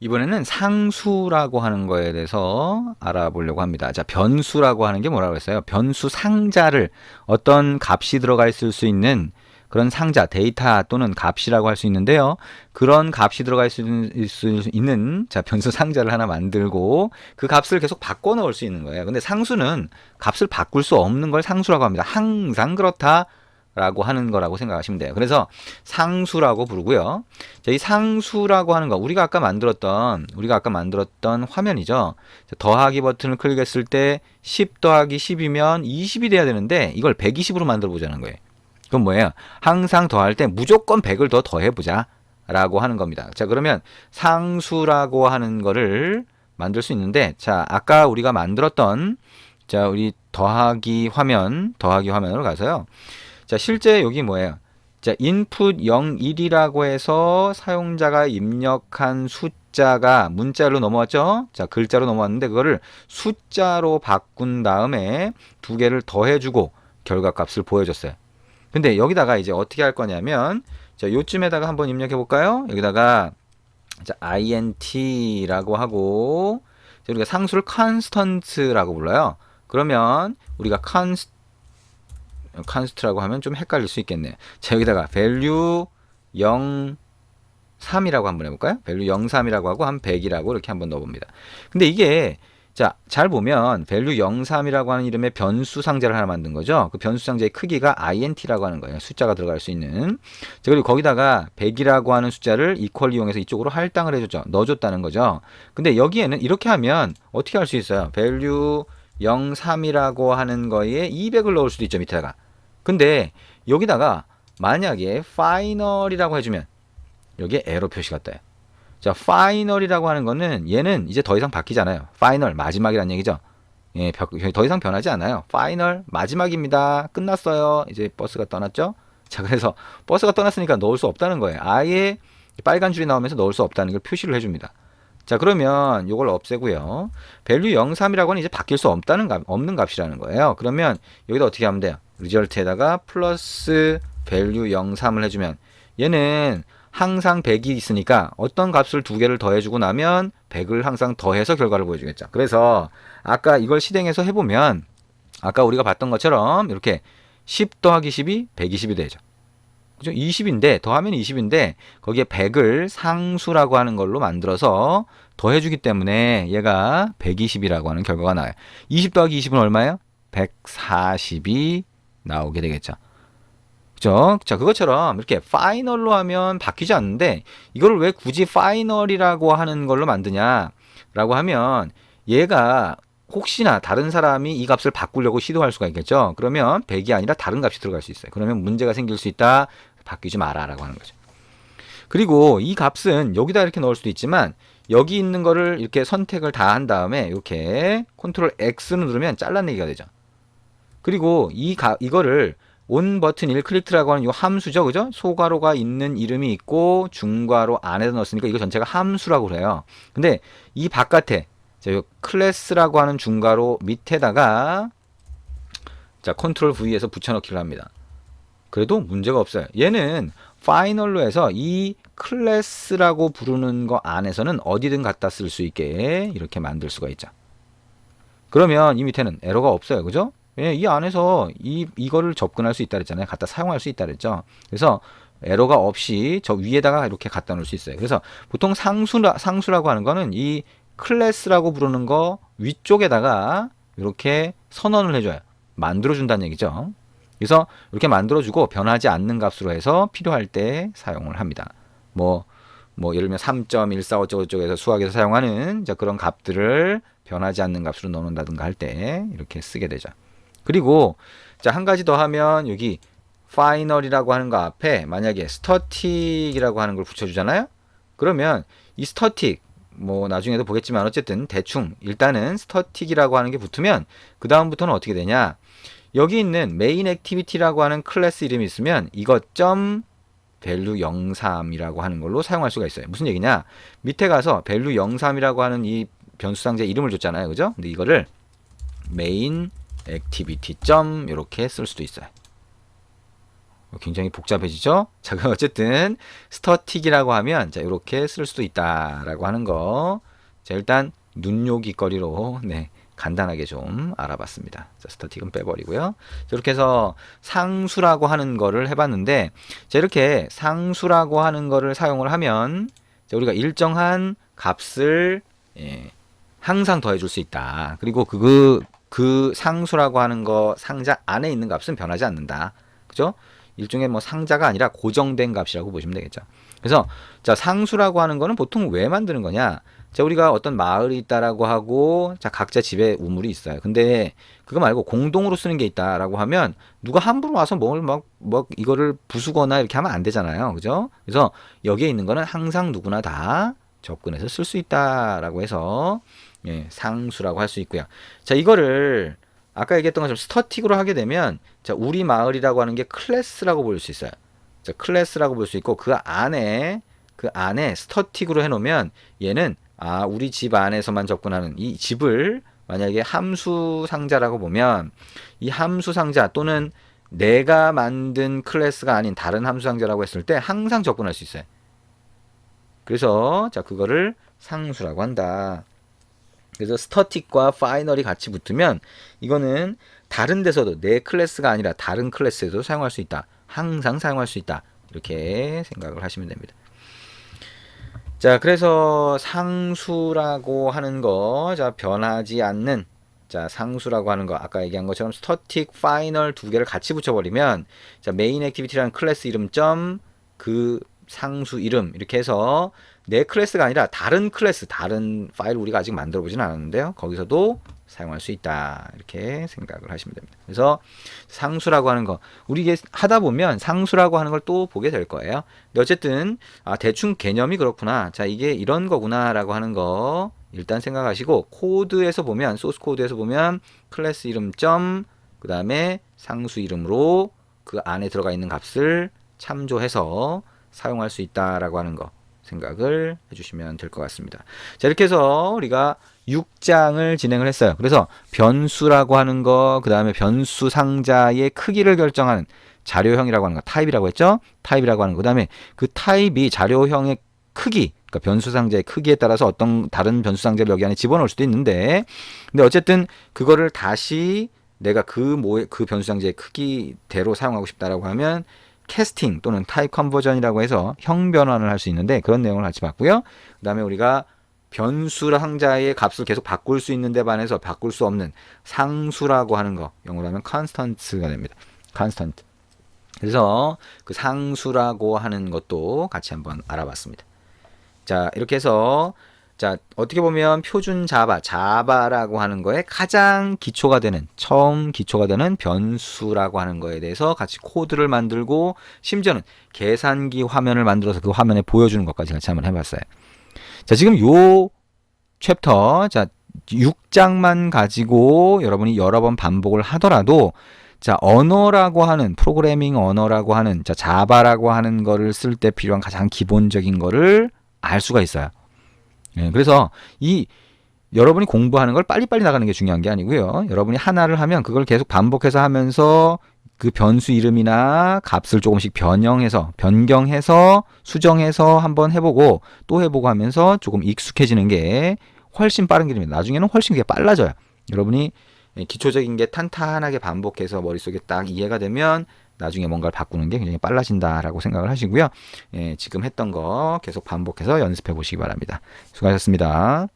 이번에는 상수라고 하는 거에 대해서 알아보려고 합니다. 자, 변수라고 하는 게 뭐라고 했어요? 변수 상자를 어떤 값이 들어가 있을 수 있는 그런 상자, 데이터 또는 값이라고 할 수 있는데요. 그런 값이 들어가 있을 수 있는 자, 변수 상자를 하나 만들고 그 값을 계속 바꿔 넣을 수 있는 거예요. 근데 상수는 값을 바꿀 수 없는 걸 상수라고 합니다. 항상 그렇다. 라고 하는 거라고 생각하시면 돼요. 그래서 상수라고 부르고요. 자, 이 상수라고 하는 거 우리가 아까 만들었던 화면이죠. 자, 더하기 버튼을 클릭했을 때 10 더하기 10이면 20이 돼야 되는데 이걸 120으로 만들어 보자는 거예요. 그건 뭐예요? 항상 더할 때 무조건 100을 더 더해 보자 라고 하는 겁니다. 자, 그러면 상수라고 하는 거를 만들 수 있는데, 자, 아까 우리가 만들었던 자, 우리 더하기 화면으로 가서요. 자, 실제 여기 뭐예요? 자, input 0, 1이라고 해서 사용자가 입력한 숫자가 문자로 넘어왔죠? 자, 글자로 넘어왔는데 그거를 숫자로 바꾼 다음에 두 개를 더해주고 결과값을 보여줬어요. 근데 여기다가 이제 어떻게 할 거냐면, 자, 요쯤에다가 한번 입력해 볼까요? 여기다가 자, int라고 하고, 자, 우리가 상수를 constant라고 불러요. 그러면 우리가 const라고 하면 좀 헷갈릴 수 있겠네요. 자, 여기다가 value 0, 3이라고 한번 해볼까요? value 0, 3이라고 하고 한 100이라고 이렇게 한번 넣어봅니다. 근데 이게 자, 잘 보면 value 0, 3이라고 하는 이름의 변수 상자를 하나 만든 거죠. 그 변수 상자의 크기가 int라고 하는 거예요. 숫자가 들어갈 수 있는. 자, 그리고 거기다가 100이라고 하는 숫자를 equal 이용해서 이쪽으로 할당을 해줬죠. 넣어줬다는 거죠. 근데 여기에는 이렇게 하면 어떻게 할 수 있어요? value 0, 3이라고 하는 거에 200을 넣을 수도 있죠. 밑에다가. 근데 여기다가 만약에 final이라고 해주면 여기에 에러 표시가 떠요. 자, final이라고 하는 거는 얘는 이제 더 이상 바뀌잖아요. final 마지막이란 얘기죠. 예, 더 이상 변하지 않아요. final 마지막입니다. 끝났어요. 이제 버스가 떠났죠. 자, 그래서 버스가 떠났으니까 넣을 수 없다는 거예요. 아예 빨간 줄이 나오면서 넣을 수 없다는 걸 표시를 해줍니다. 자, 그러면 이걸 없애고요. value 0, 3이라고 하는 이제 바뀔 수 없는 값이라는 거예요. 그러면 여기다 어떻게 하면 돼요? result에다가 플러스 value 0, 3을 해주면 얘는 항상 100이 있으니까 어떤 값을 두 개를 더해주고 나면 100을 항상 더해서 결과를 보여주겠죠. 그래서 아까 이걸 실행해서 해보면 아까 우리가 봤던 것처럼 이렇게 10 더하기 10이 120이 되죠. 그죠? 20인데 더하면 20인데 거기에 100을 상수라고 하는 걸로 만들어서 더해주기 때문에 얘가 120이라고 하는 결과가 나와요. 20 더하기 20은 얼마예요? 140이 나오게 되겠죠. 그죠? 자, 그것처럼 이렇게 파이널로 하면 바뀌지 않는데 이거를 왜 굳이 파이널이라고 하는 걸로 만드냐라고 하면 얘가 혹시나 다른 사람이 이 값을 바꾸려고 시도할 수가 있겠죠. 그러면 100이 아니라 다른 값이 들어갈 수 있어요. 그러면 문제가 생길 수 있다. 바뀌지 마라라고 하는 거죠. 그리고 이 값은 여기다 이렇게 넣을 수도 있지만 여기 있는 거를 이렇게 선택을 다 한 다음에 이렇게 컨트롤 X를 누르면 잘라내기가 되죠. 그리고 이거를 온 버튼 1클릭트라고 하는 이 함수죠. 그죠? 소괄호가 있는 이름이 있고 중괄호 안에서 넣었으니까 이거 전체가 함수라고 그래요. 근데 이 바깥에 자, 클래스라고 하는 중괄호 밑에다가 자, 컨트롤 V에서 붙여넣기를 합니다. 그래도 문제가 없어요. 얘는 파이널로 해서 이 클래스라고 부르는 거 안에서는 어디든 갖다 쓸 수 있게 이렇게 만들 수가 있죠. 그러면 이 밑에는 에러가 없어요. 그죠? 예, 이 안에서 이거를 접근할 수 있다 그랬잖아요. 갖다 사용할 수 있다 그랬죠. 그래서 에러가 없이 저 위에다가 이렇게 갖다 놓을 수 있어요. 그래서 보통 상수라고 하는 거는 이 클래스라고 부르는 거 위쪽에다가 이렇게 선언을 해줘요. 만들어준다는 얘기죠. 그래서 이렇게 만들어주고 변하지 않는 값으로 해서 필요할 때 사용을 합니다. 뭐 예를 들면 3.14 어쩌고저쩌고에서 수학에서 사용하는 그런 값들을 변하지 않는 값으로 넣는다든가 할 때 이렇게 쓰게 되죠. 그리고 자, 한 가지 더 하면 여기 final이라고 하는 거 앞에 만약에 static이라고 하는 걸 붙여주잖아요. 그러면 이 static 뭐 나중에도 보겠지만 어쨌든 대충 일단은 static이라고 하는 게 붙으면 그 다음부터는 어떻게 되냐? 여기 있는 main activity라고 하는 클래스 이름이 있으면 이것 점 value 03이라고 하는 걸로 사용할 수가 있어요. 무슨 얘기냐? 밑에 가서 value 03이라고 하는 이 변수 상자에 이름을 줬잖아요. 그죠? 근데 이거를 main activity 점 이렇게 쓸 수도 있어요. 굉장히 복잡해지죠? 자, 그럼 어쨌든 스터틱이라고 하면 자, 이렇게 쓸 수도 있다라고 하는 거. 자, 일단 눈요깃거리로 네, 간단하게 좀 알아봤습니다. 자, 스터틱은 빼버리고요. 자, 이렇게 해서 상수라고 하는 거를 해봤는데, 자, 이렇게 상수라고 하는 거를 사용을 하면 자, 우리가 일정한 값을 예, 항상 더해줄 수 있다. 그리고 그 상수라고 하는 거 상자 안에 있는 값은 변하지 않는다. 그죠? 일종의 뭐 상자가 아니라 고정된 값이라고 보시면 되겠죠. 그래서 자, 상수라고 하는 거는 보통 왜 만드는 거냐? 자, 우리가 어떤 마을이 있다라고 하고 자, 각자 집에 우물이 있어요. 근데 그거 말고 공동으로 쓰는 게 있다라고 하면 누가 함부로 와서 뭘 막 이거를 부수거나 이렇게 하면 안 되잖아요. 그죠? 그래서 여기에 있는 거는 항상 누구나 다 접근해서 쓸 수 있다라고 해서 예, 상수라고 할 수 있고요. 자, 이거를 아까 얘기했던 것처럼 스터틱으로 하게 되면 자, 우리 마을이라고 하는 게 클래스라고 볼 수 있어요. 자, 클래스라고 볼 수 있고 그 안에 스터틱으로 해 놓으면 얘는 우리 집 안에서만 접근하는 이 집을 만약에 함수 상자라고 보면 이 함수 상자 또는 내가 만든 클래스가 아닌 다른 함수 상자라고 했을 때 항상 접근할 수 있어요. 그래서 자, 그거를 상수라고 한다. 그래서 스터틱과 파이널이 같이 붙으면 이거는 다른 데서도 내 클래스가 아니라 다른 클래스에도 사용할 수 있다. 항상 사용할 수 있다. 이렇게 생각을 하시면 됩니다. 자, 그래서 상수라고 하는 거, 자, 변하지 않는, 자, 상수라고 하는 거, 아까 얘기한 것처럼 스터틱, 파이널 두 개를 같이 붙여버리면, 자, 메인 액티비티라는 클래스 이름 점, 그 상수 이름, 이렇게 해서 내 클래스가 아니라 다른 클래스, 다른 파일 우리가 아직 만들어 보진 않았는데요. 거기서도 사용할 수 있다. 이렇게 생각을 하시면 됩니다. 그래서 상수라고 하는 거, 우리 이게 하다 보면 상수라고 하는 걸 또 보게 될 거예요. 근데 어쨌든 대충 개념이 그렇구나. 자, 이게 이런 거구나라고 하는 거 일단 생각하시고 코드에서 보면 소스 코드에서 보면 클래스 이름 점 그다음에 상수 이름으로 그 안에 들어가 있는 값을 참조해서 사용할 수 있다라고 하는 거 생각을 해주시면 될 것 같습니다. 자, 이렇게 해서 우리가 6장을 진행을 했어요. 그래서 변수라고 하는 거, 그 다음에 변수 상자의 크기를 결정하는 자료형이라고 하는 거, 타입이라고 했죠? 타입이라고 하는 거. 그 다음에 그 타입이 자료형의 크기, 그러니까 변수 상자의 크기에 따라서 어떤 다른 변수 상자를 여기 안에 집어넣을 수도 있는데, 근데 어쨌든 그거를 다시 내가 그 변수 상자의 크기대로 사용하고 싶다라고 하면 캐스팅 또는 타입 컨버전이라고 해서 형 변환을 할 수 있는데 그런 내용을 같이 봤고요. 그 다음에 우리가 변수 상자의 값을 계속 바꿀 수 있는 데 반해서 바꿀 수 없는 상수라고 하는 거, 영어로 하면 constant가 됩니다. constant. 그래서 그 상수라고 하는 것도 같이 한번 알아봤습니다. 자, 이렇게 해서 자, 어떻게 보면 표준 자바라고 하는 거에 가장 기초가 되는, 처음 기초가 되는 변수라고 하는 거에 대해서 같이 코드를 만들고 심지어는 계산기 화면을 만들어서 그 화면에 보여주는 것까지 같이 한번 해봤어요. 자, 지금 요 챕터, 자, 6장만 가지고 여러분이 여러 번 반복을 하더라도 자, 언어라고 하는, 프로그래밍 언어라고 하는, 자, 자바라고 하는 거를 쓸 때 필요한 가장 기본적인 거를 알 수가 있어요. 예, 그래서 여러분이 공부하는 걸 빨리빨리 나가는 게 중요한 게 아니고요. 여러분이 하나를 하면 그걸 계속 반복해서 하면서 그 변수 이름이나 값을 조금씩 변경해서 수정해서 한번 해보고 또 해보고 하면서 조금 익숙해지는 게 훨씬 빠른 길입니다. 나중에는 훨씬 그게 빨라져요. 여러분이 기초적인 게 탄탄하게 반복해서 머릿속에 딱 이해가 되면 나중에 뭔가를 바꾸는 게 굉장히 빨라진다라고 생각을 하시고요. 지금 했던 거 계속 반복해서 연습해 보시기 바랍니다. 수고하셨습니다.